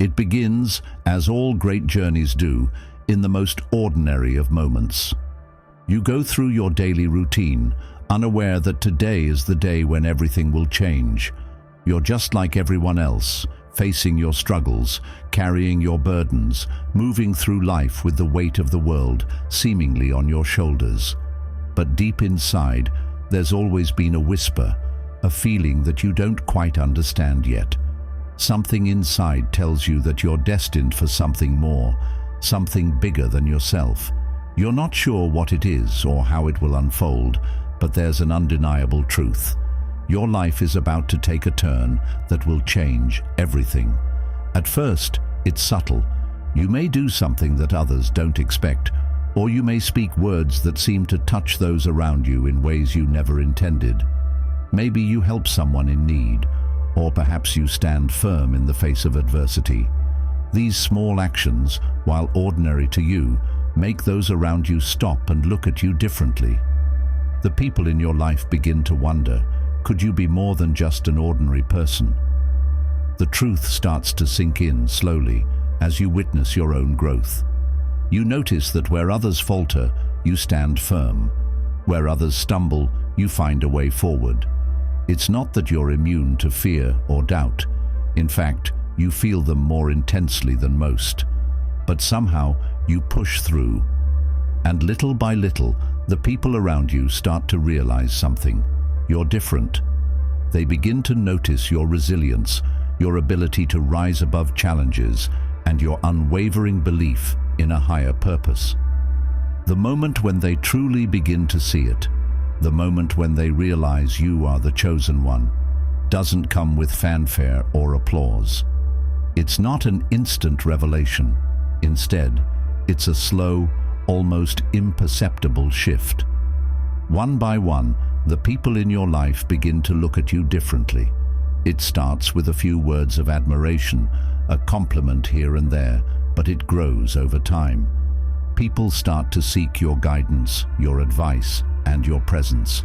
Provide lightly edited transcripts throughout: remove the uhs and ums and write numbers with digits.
It begins, as all great journeys do, in the most ordinary of moments. You go through your daily routine, unaware that today is the day when everything will change. You're just like everyone else, facing your struggles, carrying your burdens, moving through life with the weight of the world seemingly on your shoulders. But deep inside, there's always been a whisper, a feeling that you don't quite understand yet. Something inside tells you that you're destined for something more, something bigger than yourself. You're not sure what it is or how it will unfold, but there's an undeniable truth. Your life is about to take a turn that will change everything. At first, it's subtle. You may do something that others don't expect, or you may speak words that seem to touch those around you in ways you never intended. Maybe you help someone in need, or perhaps you stand firm in the face of adversity. These small actions, while ordinary to you, make those around you stop and look at you differently. The people in your life begin to wonder, could you be more than just an ordinary person? The truth starts to sink in slowly as you witness your own growth. You notice that where others falter, you stand firm. Where others stumble, you find a way forward. It's not that you're immune to fear or doubt. In fact, you feel them more intensely than most. But somehow, you push through. And little by little, the people around you start to realize something. You're different. They begin to notice your resilience, your ability to rise above challenges, and your unwavering belief in a higher purpose. The moment when they truly begin to see it, the moment when they realize you are the chosen one, doesn't come with fanfare or applause. It's not an instant revelation. Instead, it's a slow, almost imperceptible shift. One by one, the people in your life begin to look at you differently. It starts with a few words of admiration, a compliment here and there, but it grows over time. People start to seek your guidance, your advice, and your presence.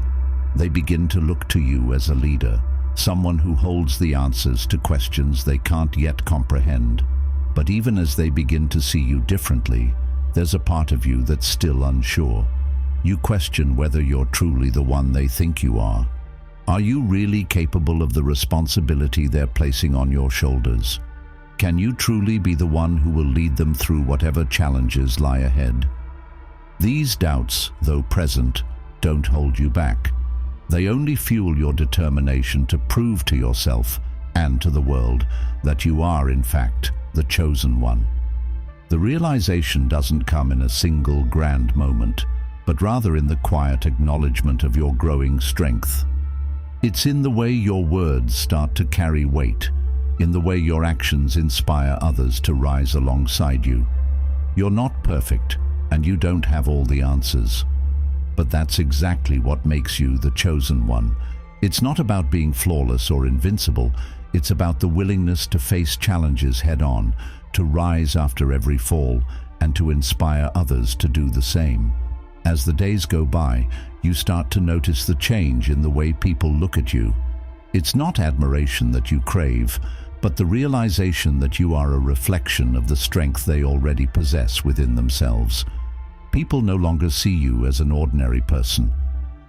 They begin to look to you as a leader, someone who holds the answers to questions they can't yet comprehend. But even as they begin to see you differently, there's a part of you that's still unsure. You question whether you're truly the one they think you are. Are you really capable of the responsibility they're placing on your shoulders? Can you truly be the one who will lead them through whatever challenges lie ahead? These doubts, though present, don't hold you back. They only fuel your determination to prove to yourself and to the world that you are, in fact, the chosen one. The realization doesn't come in a single grand moment, but rather in the quiet acknowledgement of your growing strength. It's in the way your words start to carry weight, in the way your actions inspire others to rise alongside you. You're not perfect, and you don't have all the answers. But that's exactly what makes you the chosen one. It's not about being flawless or invincible. It's about the willingness to face challenges head-on, to rise after every fall, and to inspire others to do the same. As the days go by, you start to notice the change in the way people look at you. It's not admiration that you crave, but the realization that you are a reflection of the strength they already possess within themselves. People no longer see you as an ordinary person.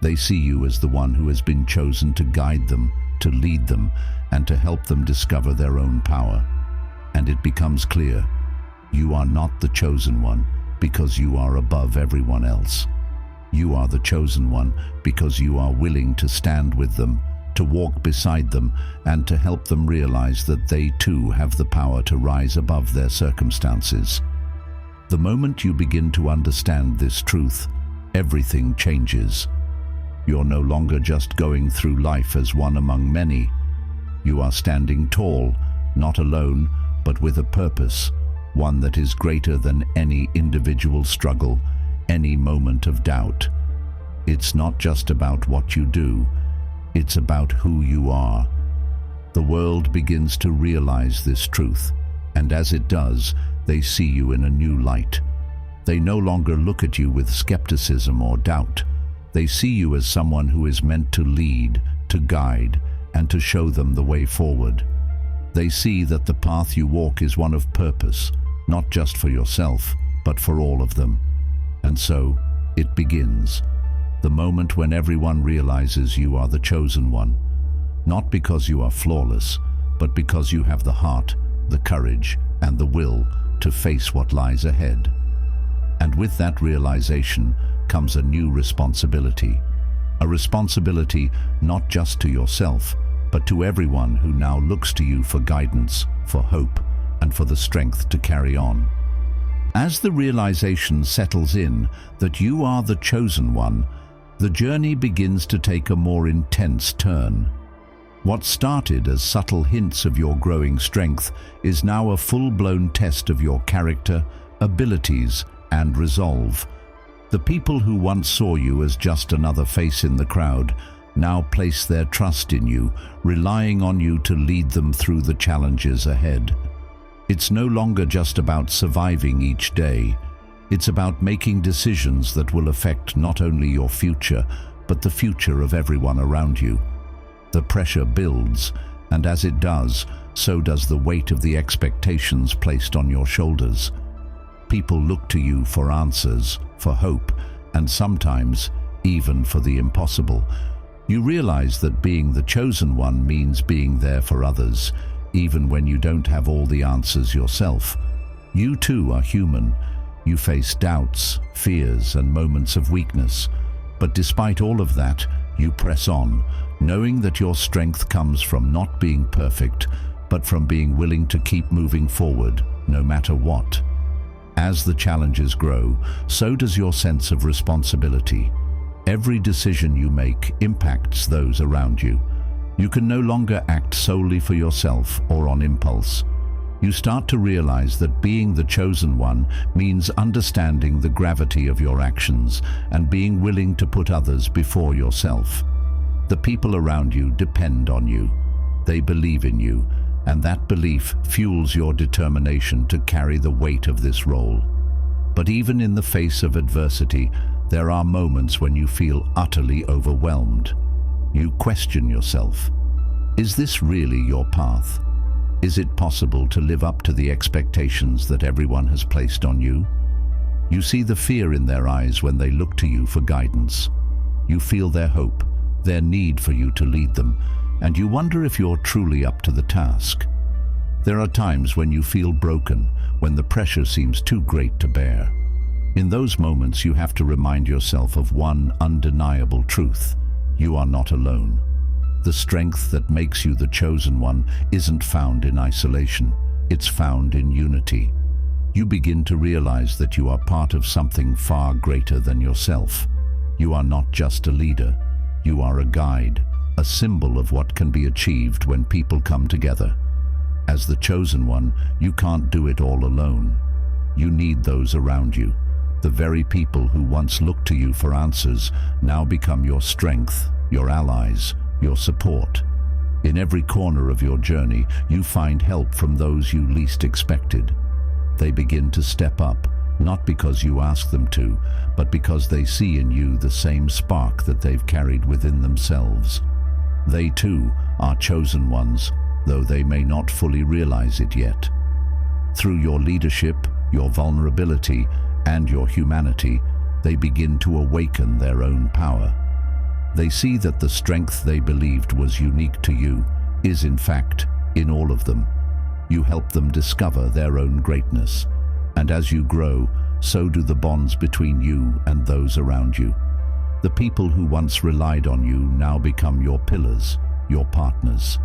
They see you as the one who has been chosen to guide them, to lead them, and to help them discover their own power. And it becomes clear, you are not the chosen one because you are above everyone else. You are the chosen one because you are willing to stand with them, to walk beside them, and to help them realize that they too have the power to rise above their circumstances. The moment you begin to understand this truth, everything changes. You're no longer just going through life as one among many. You are standing tall, not alone, but with a purpose, one that is greater than any individual struggle, any moment of doubt. It's not just about what you do, it's about who you are. The world begins to realize this truth, and as it does, they see you in a new light. They no longer look at you with skepticism or doubt. They see you as someone who is meant to lead, to guide, and to show them the way forward. They see that the path you walk is one of purpose, not just for yourself, but for all of them. And so, it begins. The moment when everyone realizes you are the chosen one. Not because you are flawless, but because you have the heart, the courage, and the will to face what lies ahead. And with that realization comes a new responsibility. A responsibility not just to yourself, but to everyone who now looks to you for guidance, for hope, and for the strength to carry on. As the realization settles in that you are the chosen one, the journey begins to take a more intense turn. What started as subtle hints of your growing strength is now a full-blown test of your character, abilities, and resolve. The people who once saw you as just another face in the crowd now place their trust in you, relying on you to lead them through the challenges ahead. It's no longer just about surviving each day. It's about making decisions that will affect not only your future, but the future of everyone around you. The pressure builds, and as it does, so does the weight of the expectations placed on your shoulders. People look to you for answers, for hope, and sometimes even for the impossible. You realize that being the chosen one means being there for others, even when you don't have all the answers yourself. You too are human. You face doubts, fears, and moments of weakness. But despite all of that, you press on, knowing that your strength comes from not being perfect, but from being willing to keep moving forward, no matter what. As the challenges grow, so does your sense of responsibility. Every decision you make impacts those around you. You can no longer act solely for yourself or on impulse. You start to realize that being the chosen one means understanding the gravity of your actions and being willing to put others before yourself. The people around you depend on you. They believe in you, and that belief fuels your determination to carry the weight of this role. But even in the face of adversity, there are moments when you feel utterly overwhelmed. You question yourself. Is this really your path? Is it possible to live up to the expectations that everyone has placed on you? You see the fear in their eyes when they look to you for guidance. You feel their hope, their need for you to lead them, and you wonder if you're truly up to the task. There are times when you feel broken, when the pressure seems too great to bear. In those moments, you have to remind yourself of one undeniable truth. You are not alone. The strength that makes you the chosen one isn't found in isolation. It's found in unity. You begin to realize that you are part of something far greater than yourself. You are not just a leader. You are a guide, a symbol of what can be achieved when people come together. As the chosen one, you can't do it all alone. You need those around you. The very people who once looked to you for answers now become your strength, your allies, your support. In every corner of your journey, you find help from those you least expected. They begin to step up, not because you ask them to, but because they see in you the same spark that they've carried within themselves. They too are chosen ones, though they may not fully realize it yet. Through your leadership, your vulnerability, and your humanity, they begin to awaken their own power. They see that the strength they believed was unique to you is, in fact, in all of them. You help them discover their own greatness. And as you grow, so do the bonds between you and those around you. The people who once relied on you now become your pillars, your partners.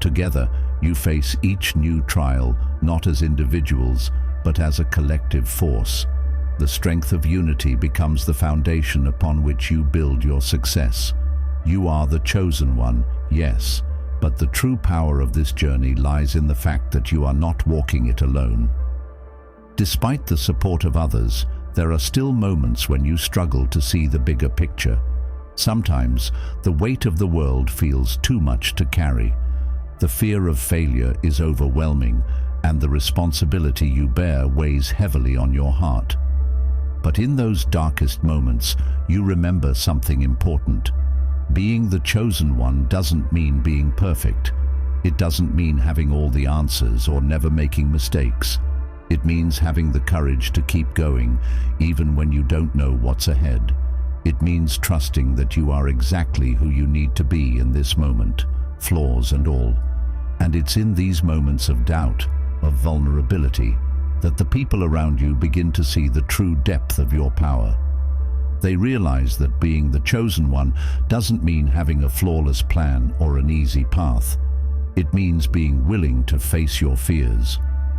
Together, you face each new trial, not as individuals, but as a collective force. The strength of unity becomes the foundation upon which you build your success. You are the chosen one, yes, but the true power of this journey lies in the fact that you are not walking it alone. Despite the support of others, there are still moments when you struggle to see the bigger picture. Sometimes, the weight of the world feels too much to carry. The fear of failure is overwhelming, and the responsibility you bear weighs heavily on your heart. But in those darkest moments, you remember something important. Being the chosen one doesn't mean being perfect. It doesn't mean having all the answers or never making mistakes. It means having the courage to keep going, even when you don't know what's ahead. It means trusting that you are exactly who you need to be in this moment, flaws and all. And it's in these moments of doubt, of vulnerability, that the people around you begin to see the true depth of your power. They realize that being the chosen one doesn't mean having a flawless plan or an easy path. It means being willing to face your fears,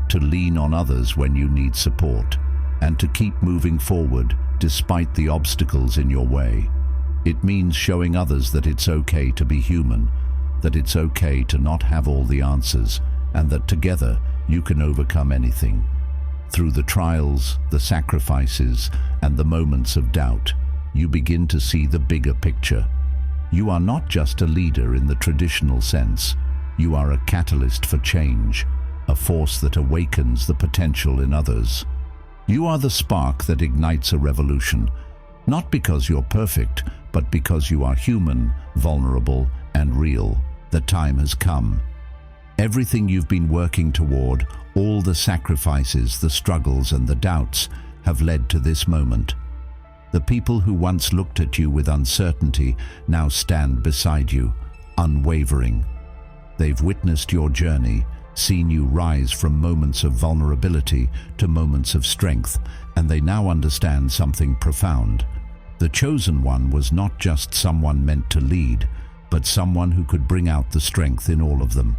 to lean on others when you need support, and to keep moving forward despite the obstacles in your way. It means showing others that it's okay to be human, that it's okay to not have all the answers, and that together you can overcome anything. Through the trials, the sacrifices, and the moments of doubt, you begin to see the bigger picture. You are not just a leader in the traditional sense. You are a catalyst for change, a force that awakens the potential in others. You are the spark that ignites a revolution, not because you're perfect, but because you are human, vulnerable, and real. The time has come. Everything you've been working toward, all the sacrifices, the struggles, and the doubts have led to this moment. The people who once looked at you with uncertainty now stand beside you, unwavering. They've witnessed your journey, seen you rise from moments of vulnerability to moments of strength, and they now understand something profound. The chosen one was not just someone meant to lead, but someone who could bring out the strength in all of them.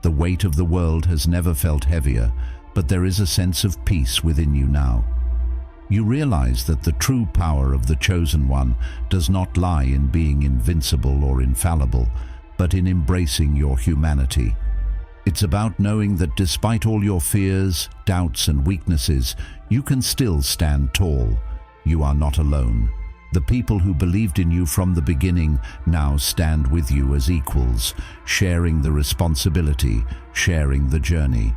The weight of the world has never felt heavier, but there is a sense of peace within you now. You realize that the true power of the chosen one does not lie in being invincible or infallible, but in embracing your humanity. It's about knowing that despite all your fears, doubts, and weaknesses, you can still stand tall. You are not alone. The people who believed in you from the beginning now stand with you as equals, sharing the responsibility, sharing the journey.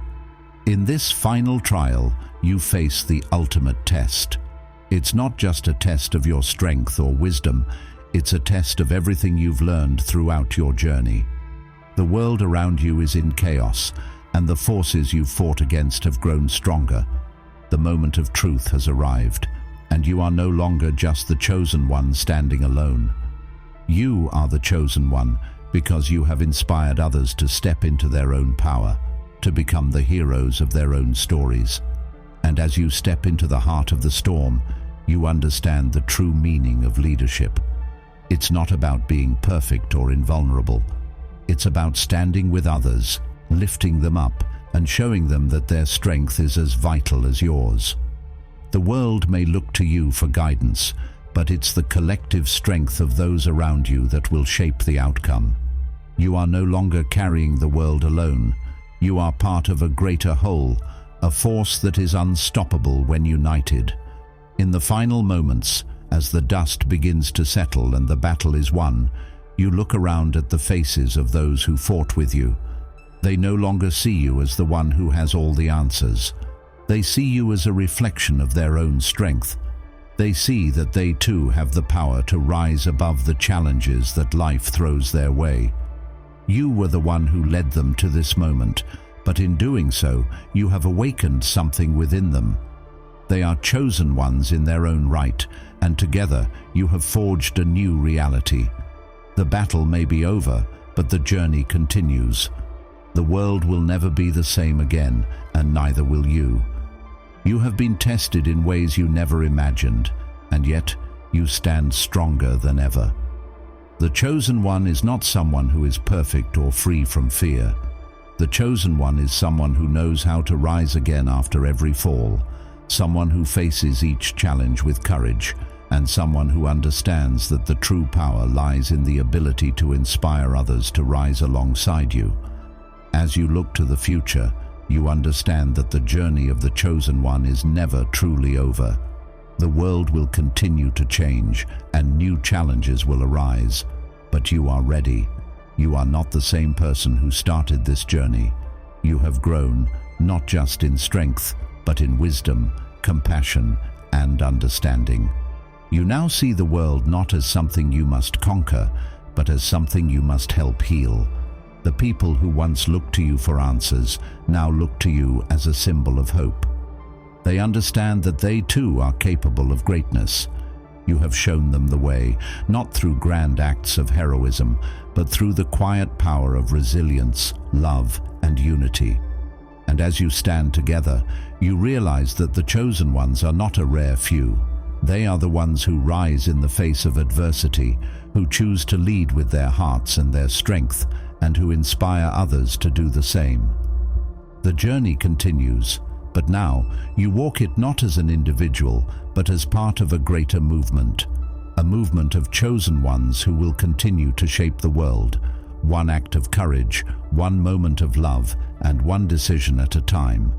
In this final trial, you face the ultimate test. It's not just a test of your strength or wisdom, it's a test of everything you've learned throughout your journey. The world around you is in chaos, and the forces you've fought against have grown stronger. The moment of truth has arrived, and you are no longer just the chosen one standing alone. You are the chosen one because you have inspired others to step into their own power, to become the heroes of their own stories. And as you step into the heart of the storm, you understand the true meaning of leadership. It's not about being perfect or invulnerable. It's about standing with others, lifting them up, and showing them that their strength is as vital as yours. The world may look to you for guidance, but it's the collective strength of those around you that will shape the outcome. You are no longer carrying the world alone. You are part of a greater whole, a force that is unstoppable when united. In the final moments, as the dust begins to settle and the battle is won, you look around at the faces of those who fought with you. They no longer see you as the one who has all the answers. They see you as a reflection of their own strength. They see that they too have the power to rise above the challenges that life throws their way. You were the one who led them to this moment, but in doing so, you have awakened something within them. They are chosen ones in their own right, and together you have forged a new reality. The battle may be over, but the journey continues. The world will never be the same again, and neither will you. You have been tested in ways you never imagined, and yet you stand stronger than ever. The chosen one is not someone who is perfect or free from fear. The chosen one is someone who knows how to rise again after every fall, someone who faces each challenge with courage, and someone who understands that the true power lies in the ability to inspire others to rise alongside you. As you look to the future, you understand that the journey of the chosen one is never truly over. The world will continue to change, and new challenges will arise. But you are ready. You are not the same person who started this journey. You have grown, not just in strength, but in wisdom, compassion, and understanding. You now see the world not as something you must conquer, but as something you must help heal. The people who once looked to you for answers now look to you as a symbol of hope. They understand that they too are capable of greatness. You have shown them the way, not through grand acts of heroism, but through the quiet power of resilience, love, and unity. And as you stand together, you realize that the chosen ones are not a rare few. They are the ones who rise in the face of adversity, who choose to lead with their hearts and their strength, and who inspire others to do the same. The journey continues, but now you walk it not as an individual, but as part of a greater movement, a movement of chosen ones who will continue to shape the world, one act of courage, one moment of love, and one decision at a time.